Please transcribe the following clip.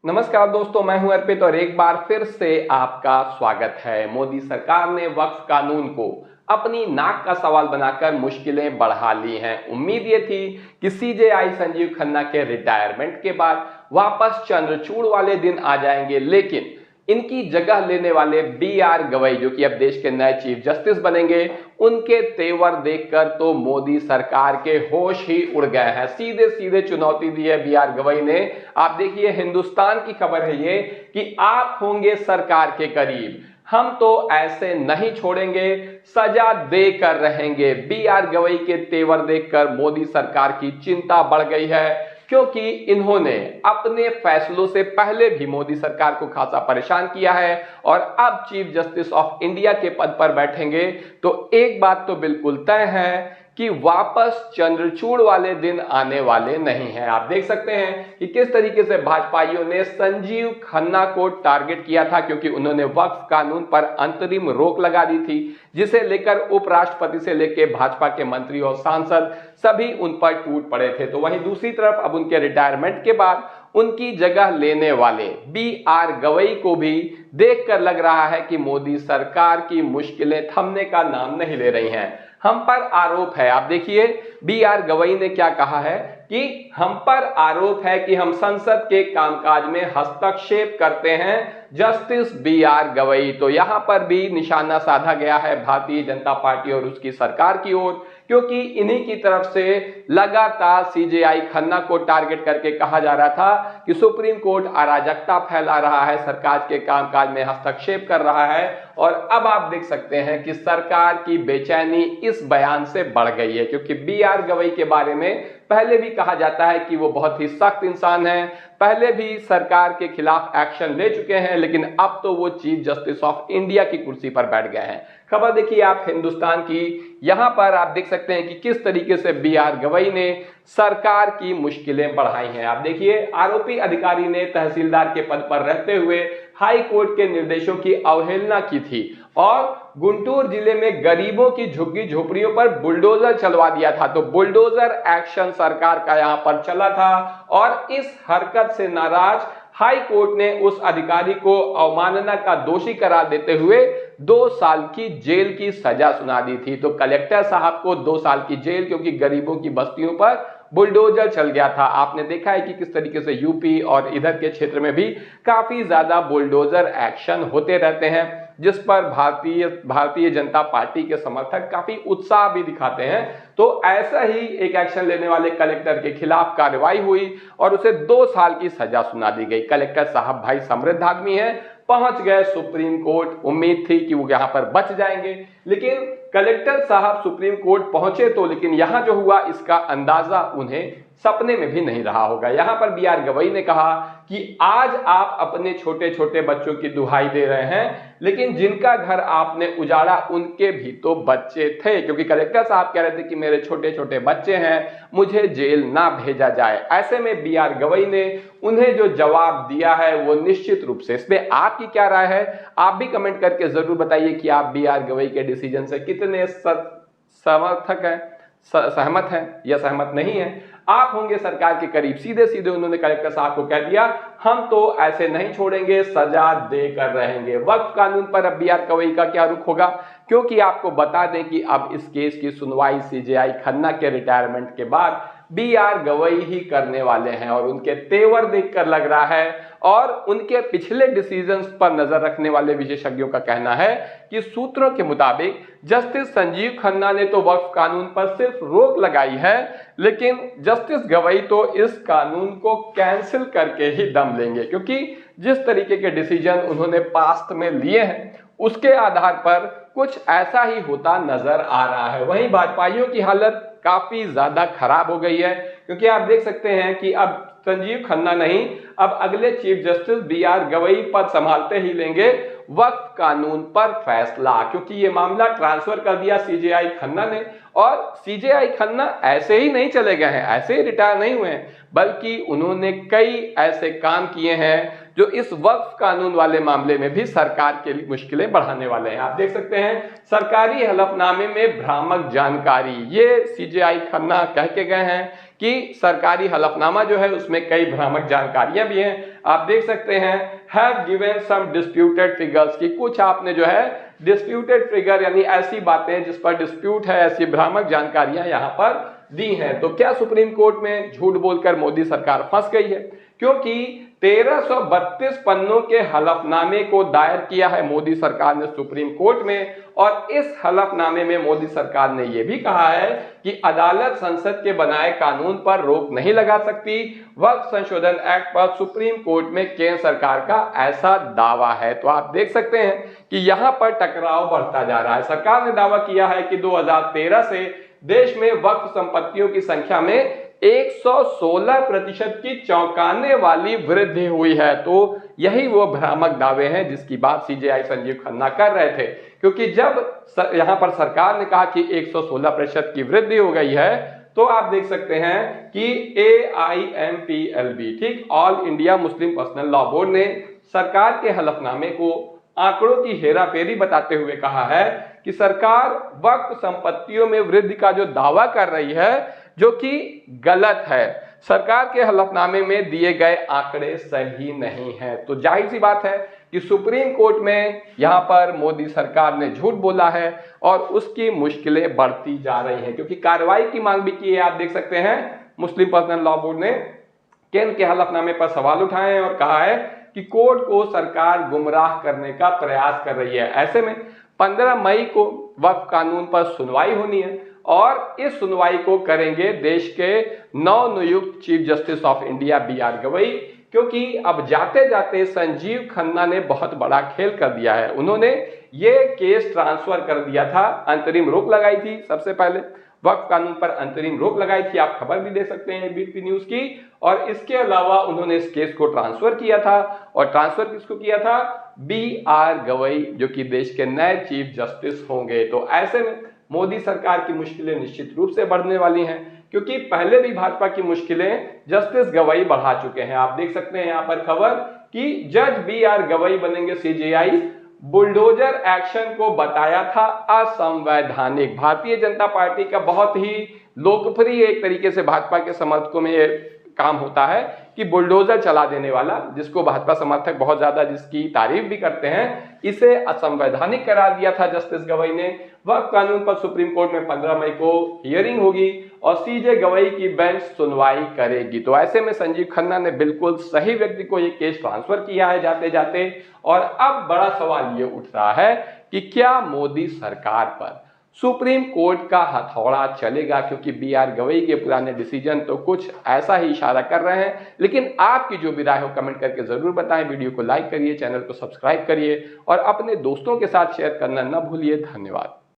नमस्कार दोस्तों, मैं हूं अर्पित और एक बार फिर से आपका स्वागत है। मोदी सरकार ने वक्फ कानून को अपनी नाक का सवाल बनाकर मुश्किलें बढ़ा ली हैं। उम्मीद ये थी कि सीजेआई संजीव खन्ना के रिटायरमेंट के बाद वापस चंद्रचूड़ वाले दिन आ जाएंगे, लेकिन इनकी जगह लेने वाले बी.आर. गवई, जो कि अब देश के नए चीफ जस्टिस बनेंगे, उनके तेवर देखकर तो मोदी सरकार के होश ही उड़ गए हैं। सीधे सीधे चुनौती दी है बी.आर. गवई ने। आप देखिए, हिंदुस्तान की खबर है ये कि आप होंगे सरकार के करीब, हम तो ऐसे नहीं छोड़ेंगे, सजा देकर रहेंगे। बी.आर. गवई के तेवर देखकर मोदी सरकार की चिंता बढ़ गई है, क्योंकि इन्होंने अपने फैसलों से पहले भी मोदी सरकार को खासा परेशान किया है और अब चीफ जस्टिस ऑफ इंडिया के पद पर बैठेंगे तो एक बात तो बिल्कुल तय है कि वापस चंद्रचूड़ वाले दिन आने वाले नहीं हैं। आप देख सकते हैं कि किस तरीके से भाजपाइयों ने संजीव खन्ना को टारगेट किया था, क्योंकि उन्होंने वक्फ कानून पर अंतरिम रोक लगा दी थी, जिसे लेकर उपराष्ट्रपति से लेकर भाजपा के मंत्री और सांसद सभी उन पर टूट पड़े थे। तो वहीं दूसरी तरफ अब उनके रिटायरमेंट के बाद उनकी जगह लेने वाले बी.आर. गवई को भी देखकर लग रहा है कि मोदी सरकार की मुश्किलें थमने का नाम नहीं ले रही हैं। हम पर आरोप है, आप देखिए बी.आर. गवई ने क्या कहा है कि हम पर आरोप है कि हम संसद के कामकाज में हस्तक्षेप करते हैं। Justice B R. गवई, तो यहां पर भी निशाना साधा गया है भारतीय जनता पार्टी और उसकी सरकार की ओर, क्योंकि इन्हीं की तरफ से लगातार सीजेआई खन्ना को टारगेट करके कहा जा रहा था कि सुप्रीम कोर्ट अराजकता फैला रहा है, सरकार के कामकाज में हस्तक्षेप कर रहा है। और अब आप देख सकते हैं कि सरकार की बेचैनी इस बयान से बढ़ गई है, क्योंकि बी.आर. गवई के बारे में पहले भी कहा जाता है कि वो बहुत ही सख्त इंसान है, पहले भी सरकार के खिलाफ एक्शन ले चुके हैं, लेकिन अब तो वो चीफ जस्टिस ऑफ इंडिया की कुर्सी पर बैठ गए हैं। खबर देखिए आप हिंदुस्तान की, यहां पर आप देख सकते हैं कि किस तरीके से बी.आर. गवई ने सरकार की मुश्किलें बढ़ाई हैं। आप देखिए, आरोपी अधिकारी ने तहसीलदार के पद पर रहते हुए हाई कोर्ट के निर्देशों की अवहेलना की थी और गुंटूर जिले में गरीबों की झुग्गी झोपड़ियों पर बुलडोजर चलवा दिया था। तो बुलडोजर एक्शन सरकार का यहां पर चला था और इस हरकत से नाराज हाई कोर्ट ने उस अधिकारी को अवमानना का दोषी करार देते हुए 2 साल की जेल की सजा सुना दी थी। तो कलेक्टर साहब को 2 साल की जेल, क्योंकि गरीबों की बस्तियों पर बुलडोजर चल गया था। आपने देखा है कि किस तरीके से यूपी और इधर के क्षेत्र में भी काफी ज्यादा बुलडोजर एक्शन होते रहते हैं, जिस पर भारतीय जनता पार्टी के समर्थक काफी उत्साह भी दिखाते हैं। तो ऐसा ही एक एक्शन लेने वाले कलेक्टर के खिलाफ कार्रवाई हुई और उसे 2 साल की सजा सुना दी गई। कलेक्टर साहब भाई समृद्ध आदमी हैं, पहुंच गए सुप्रीम कोर्ट। उम्मीद थी कि वो यहां पर बच जाएंगे, लेकिन कलेक्टर साहब सुप्रीम कोर्ट पहुंचे तो, लेकिन यहां जो हुआ इसका अंदाजा उन्हें सपने में भी नहीं रहा होगा। यहां पर बी.आर. गवई ने कहा कि आज आप अपने छोटे छोटे बच्चों की दुहाई दे रहे हैं, लेकिन जिनका घर आपने उजाड़ा उनके भी तो बच्चे थे, क्योंकि कलेक्टर साहब कह रहे थे कि मेरे छोटे छोटे बच्चे हैं, मुझे जेल ना भेजा जाए। ऐसे में बी.आर. गवई ने उन्हें जो जवाब दिया है वो निश्चित रूप से, इसमें आपकी क्या राय है आप भी कमेंट करके जरूर बताइए कि आप बी.आर. गवई के डिसीजन से कितने समर्थक हैं, सहमत हैं या सहमत नहीं है। आप होंगे सरकार के करीब। सीधे सीधे उन्होंने कलेक्टर साहब को कह दिया, हम तो ऐसे नहीं छोड़ेंगे, सजा देकर रहेंगे। वक्फ कानून पर अब बी.आर. गवई का क्या रुख होगा, क्योंकि आपको बता दें कि अब इस केस की सुनवाई सीजेआई खन्ना के रिटायरमेंट के बाद बी.आर. गवई ही करने वाले हैं और उनके तेवर देखकर लग रहा है और उनके पिछले डिसीजंस पर नजर रखने वाले विशेषज्ञों का कहना है कि सूत्रों के मुताबिक जस्टिस संजीव खन्ना ने तो वक्फ कानून पर सिर्फ रोक लगाई है, लेकिन जस्टिस गवई तो इस कानून को कैंसिल करके ही दम लेंगे, क्योंकि जिस तरीके के डिसीजन उन्होंने पास्ट में लिए हैं उसके आधार पर कुछ ऐसा ही होता नजर आ रहा है। वहीं भाजपाइयों की हालत काफी ज्यादा खराब हो गई है, क्योंकि आप देख सकते हैं कि अब संजीव खन्ना नहीं, अब अगले चीफ जस्टिस बी.आर. गवई पद संभालते ही लेंगे वक्फ कानून पर फैसला, क्योंकि ये मामला ट्रांसफर कर दिया सीजेआई खन्ना ने और सीजेआई खन्ना ऐसे ही नहीं चले गए हैं, ऐसे ही रिटायर नहीं हुए हैं, बल्कि उन्होंने कई ऐसे काम किए हैं जो इस वक्फ कानून वाले मामले में भी सरकार के लिए मुश्किलें बढ़ाने वाले हैं। आप देख सकते हैं सरकारी हलफनामे में भ्रामक जानकारी, ये सीजेआई खन्ना कह के गए हैं कि सरकारी हलफनामा जो है उसमें कई भ्रामक जानकारियां भी हैं। आप देख सकते हैं have given some disputed figures, की कुछ आपने जो है डिस्प्यूटेड फिगर यानी ऐसी बातें जिस पर डिस्प्यूट है, ऐसी भ्रामक जानकारियां यहां पर दी हैं। तो क्या सुप्रीम कोर्ट में झूठ बोलकर मोदी सरकार फंस गई है? क्योंकि 1332 पन्नों के हलफनामे को दायर किया है मोदी सरकार ने सुप्रीम कोर्ट में, और इस हलफनामे में मोदी सरकार ने यह भी कहा है कि अदालत संसद के बनाए कानून पर रोक नहीं लगा सकती। वक्फ संशोधन एक्ट पर सुप्रीम कोर्ट में केंद्र सरकार का ऐसा दावा है। तो आप देख सकते हैं कि यहां पर टकराव बढ़ता जा रहा है। सरकार ने दावा किया है कि 2013 से देश में वक्फ संपत्तियों की संख्या में 116% की चौंकाने वाली वृद्धि हुई है। तो यही वो भ्रामक दावे हैं जिसकी बात सीजेआई संजीव खन्ना कर रहे थे, क्योंकि जब यहां पर सरकार ने कहा कि 116% की वृद्धि हो गई है, तो आप देख सकते हैं कि AIMPLB, ठीक, all India Muslim personal law board ने सरकार के हलफनामे को आंकड़ों की हेराफेरी बताते हुए कहा है कि सरकार वक्फ संपत्तियों में वृद्धि का जो दावा कर रही है, जो कि गलत है। सरकार के हलफनामे में दिए गए आंकड़े सही नहीं है। तो जाहिर सी बात है कि सुप्रीम कोर्ट में यहां पर मोदी सरकार ने झूठ बोला है और उसकी मुश्किलें बढ़ती जा रही हैं, क्योंकि कार्रवाई की मांग भी की है। आप देख सकते हैं मुस्लिम पर्सनल लॉ बोर्ड ने केंद्र के हलफनामे पर सवाल उठाए हैं और कहा है कि कोर्ट को सरकार गुमराह करने का प्रयास कर रही है। ऐसे में 15 मई को वक्फ कानून पर सुनवाई होनी है और इस सुनवाई को करेंगे देश के नवनियुक्त chief justice of India BR Gavai, क्योंकि अब जाते जाते संजीव खन्ना ने बहुत बड़ा खेल कर दिया है। उन्होंने ये केस ट्रांसफर कर दिया था, अंतरिम रोक लगाई थी, सबसे पहले वक्फ कानून पर अंतरिम रोक लगाई थी, आप खबर भी दे सकते हैं बीपी न्यूज की। और इसके अलावा उन्होंने इस केस को ट्रांसफर किया था, और ट्रांसफर किसको किया था? BR गवई, जो कि देश के नए चीफ जस्टिस होंगे। तो ऐसे में मोदी सरकार की मुश्किलें निश्चित रूप से बढ़ने वाली हैं, क्योंकि पहले भी भाजपा की मुश्किलें जस्टिस गवई बढ़ा चुके हैं। आप देख सकते हैं यहाँ पर खबर कि जज BR गवई बनेंगे सीजेआई। बुलडोजर एक्शन को बताया था असंवैधानिक। भारतीय जनता पार्टी का बहुत ही लोकप्रिय एक तरीके से भाजपा के समर्थकों में ये काम होता है कि बुलडोजर चला देने वाला, जिसको भाजपा समर्थक बहुत ज्यादा जिसकी तारीफ भी करते हैं, इसे असंवैधानिक करार दिया था जस्टिस गवई ने। वक्फ कानून पर सुप्रीम कोर्ट में 15 मई को हियरिंग होगी और CJ गवई की बेंच सुनवाई करेगी। तो ऐसे में संजीव खन्ना ने बिल्कुल सही व्यक्ति को ये केस ट्रांसफर किया है जाते जाते। और अब बड़ा सवाल ये उठ रहा है कि क्या मोदी सरकार पर सुप्रीम कोर्ट का हथौड़ा चलेगा, क्योंकि BR गवई के पुराने डिसीजन तो कुछ ऐसा ही इशारा कर रहे हैं। लेकिन आपकी जो भी राय हो कमेंट करके जरूर बताएं। वीडियो को लाइक करिए, चैनल को सब्सक्राइब करिए और अपने दोस्तों के साथ शेयर करना न भूलिए। धन्यवाद।